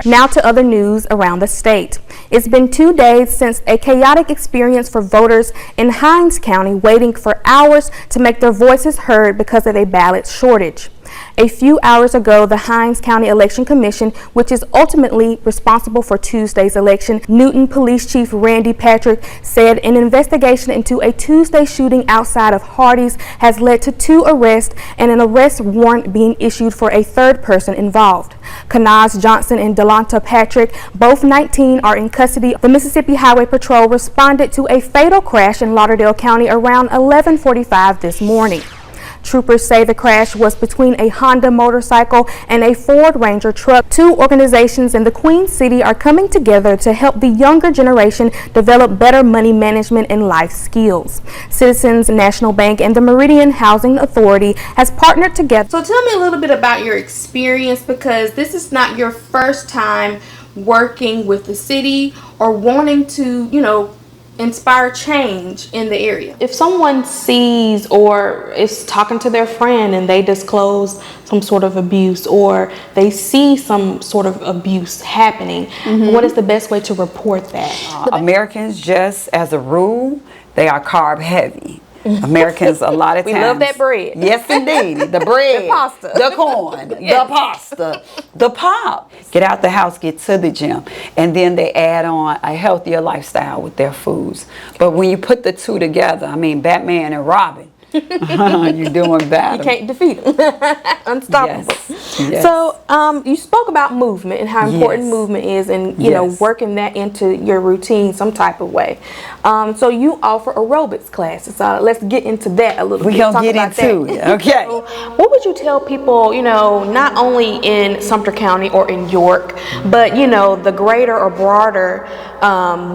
Now to other news around the state. It's been 2 days since a chaotic experience for voters in Hinds County waiting for hours to make their voices heard because of a ballot shortage. A few hours ago, the Hinds County Election Commission, which is ultimately responsible for Tuesday's election, Newton Police Chief Randy Patrick said an investigation into a Tuesday shooting outside of Hardee's has led to 2 arrests and an arrest warrant being issued for a 3rd person involved. Kanaz Johnson and Delonta Patrick, both 19, are in custody. The Mississippi Highway Patrol responded to a fatal crash in Lauderdale County around 11:45 this morning. Troopers say the crash was between a Honda motorcycle and a Ford Ranger truck. 2 organizations in the Queen City are coming together to help the younger generation develop better money management and life skills. Citizens National Bank and the Meridian Housing Authority has partnered together. So tell me a little bit about your experience, because this is not your first time working with the city or wanting to, inspire change in the area. If someone sees or is talking to their friend and they disclose some sort of abuse, or they see some sort of abuse happening, what is the best way to report that? Americans, just as a rule, they are carb heavy. Americans, a lot of times. We love that bread. Yes, indeed. The bread, the pasta, the corn, the pasta, the pop. Get out the house, get to the gym. And then they add on a healthier lifestyle with their foods. But when you put the 2 together, Batman and Robin, you're doing better. You can't defeat them. Unstoppable. Yes. So you spoke about movement and how important movement is, and you know, working that into your routine some type of way. So you offer aerobics classes. So let's get into that a little bit. We're gonna get into it. Okay. So what would you tell people, not only in Sumter County or in York, but the greater or broader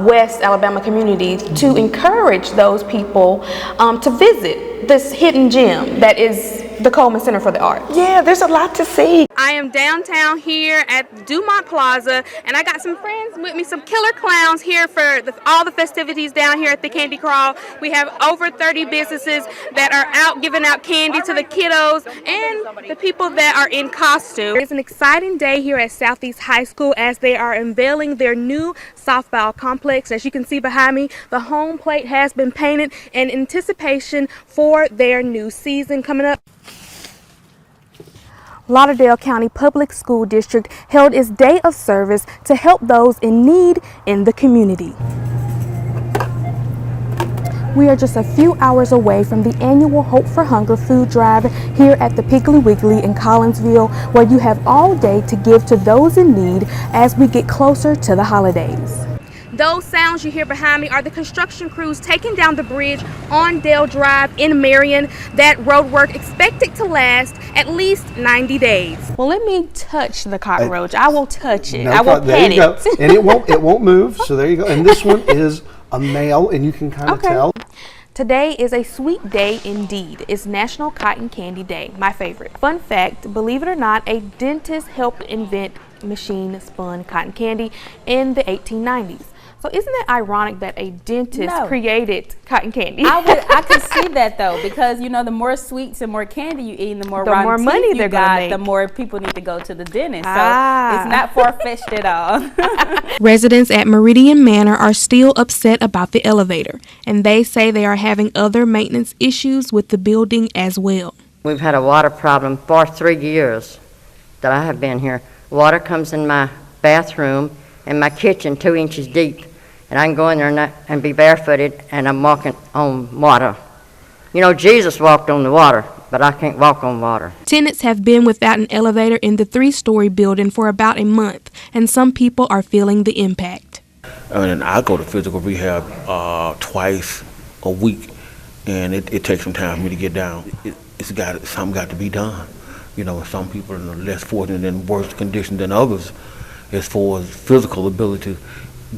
West Alabama community, to encourage those people to visit this hidden gem that is the Coleman Center for the Arts? Yeah, there's a lot to see. I am downtown here at Dumont Plaza, and I got some friends with me, some killer clowns here for all the festivities down here at the Candy Crawl. We have over 30 businesses that are out giving out candy to the kiddos and the people that are in costume. It's an exciting day here at Southeast High School as they are unveiling their new softball complex. As you can see behind me, the home plate has been painted in anticipation for their new season coming up. Lauderdale County Public School District held its day of service to help those in need in the community. We are just a few hours away from the annual Hope for Hunger food drive here at the Piggly Wiggly in Collinsville, where you have all day to give to those in need as we get closer to the holidays. Those sounds you hear behind me are the construction crews taking down the bridge on Dale Drive in Marion. That road work expected to last at least 90 days. Well, let me touch the cockroach. I will touch it. I will pet it. And it won't move. So there you go. And this one is a male, and you can kind of tell. Today is a sweet day indeed. It's National Cotton Candy Day, my favorite. Fun fact, believe it or not, a dentist helped invent machine spun cotton candy in the 1890s. So isn't it ironic that a dentist created cotton candy? I could see that though, because the more sweets and more candy you eat, the more money they're gonna make. The more people need to go to the dentist. So it's not far-fetched at all. Residents at Meridian Manor are still upset about the elevator, and they say they are having other maintenance issues with the building as well. We've had a water problem for 3 years that I have been here. Water comes in my bathroom and my kitchen 2 inches deep. And I can go in there and be barefooted, and I'm walking on water. Jesus walked on the water, but I can't walk on water. Tenants have been without an elevator in the 3-story building for about a month, and some people are feeling the impact. And I go to physical rehab twice a week, and it takes some time for me to get down. Something got to be done. Some people are less fortunate in worse condition than others as far as physical ability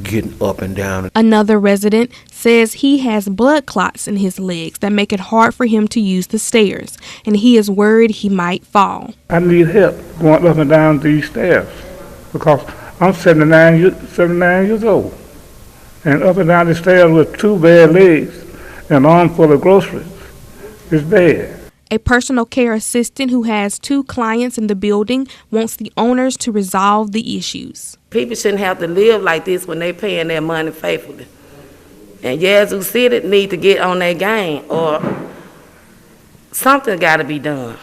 getting up and down. Another resident says he has blood clots in his legs that make it hard for him to use the stairs, and he is worried he might fall. I need help going up and down these stairs because I'm 79 years old, and up and down the stairs with 2 bare legs and an arm full of groceries is bad. A personal care assistant who has 2 clients in the building wants the owners to resolve the issues. People shouldn't have to live like this when they're paying their money faithfully. And Yazoo City need to get on their game, or something got to be done.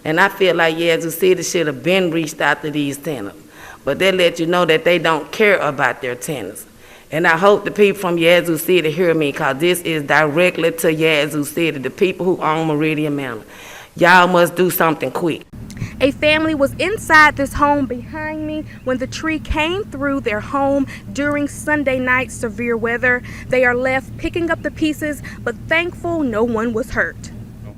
And I feel like Yazoo City should have been reached out to these tenants. But they let you know that they don't care about their tenants. And I hope the people from Yazoo City hear me, because this is directly to Yazoo City, the people who own Meridian Manor. Y'all must do something quick. A family was inside this home behind me when the tree came through their home during Sunday night's severe weather. They are left picking up the pieces, but thankful no one was hurt.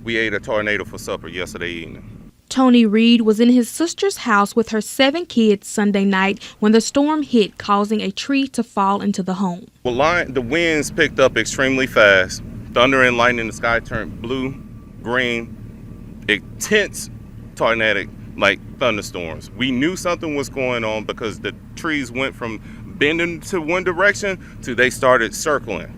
We ate a tornado for supper yesterday evening. Tony Reed was in his sister's house with her 7 kids Sunday night when the storm hit, causing a tree to fall into the home. Well, the winds picked up extremely fast. Thunder and lightning in the sky turned blue, green, intense tornadic like thunderstorms. We knew something was going on because the trees went from bending to one direction to they started circling.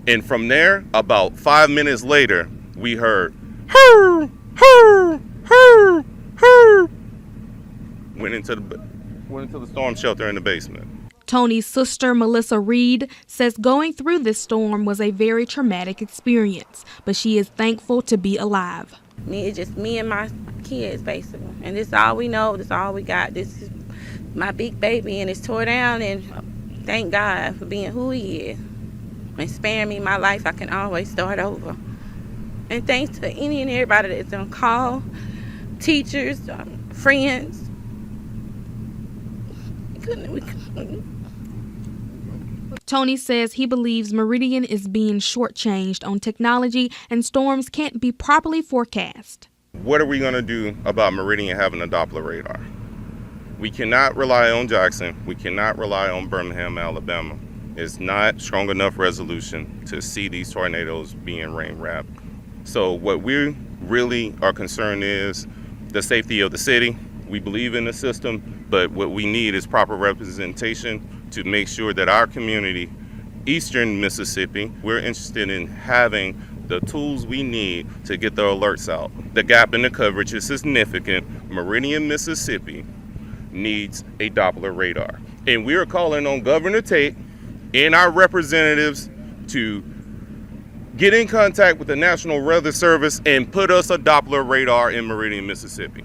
And from there, about 5 minutes later, we heard, "Hurr, hurr, hurr, hurr." Went into the storm shelter in the basement. Tony's sister, Melissa Reed, says going through this storm was a very traumatic experience, but she is thankful to be alive. It's just me and my kids, basically. And this is all we know. This is all we got. This is my big baby, and it's tore down. And thank God for being who he is and sparing me my life. I can always start over. And thanks to any and everybody that's on call, teachers, friends. Tony says he believes Meridian is being shortchanged on technology and storms can't be properly forecast. What are we going to do about Meridian having a Doppler radar? We cannot rely on Jackson. We cannot rely on Birmingham, Alabama. It's not strong enough resolution to see these tornadoes being rain wrapped. So what we really are concerned is the safety of the city. We believe in the system, but what we need is proper representation to make sure that our community, Eastern Mississippi, we're interested in having the tools we need to get the alerts out. The gap in the coverage is significant. Meridian, Mississippi needs a Doppler radar. And we are calling on Governor Tate and our representatives to get in contact with the National Weather Service and put us a Doppler radar in Meridian, Mississippi.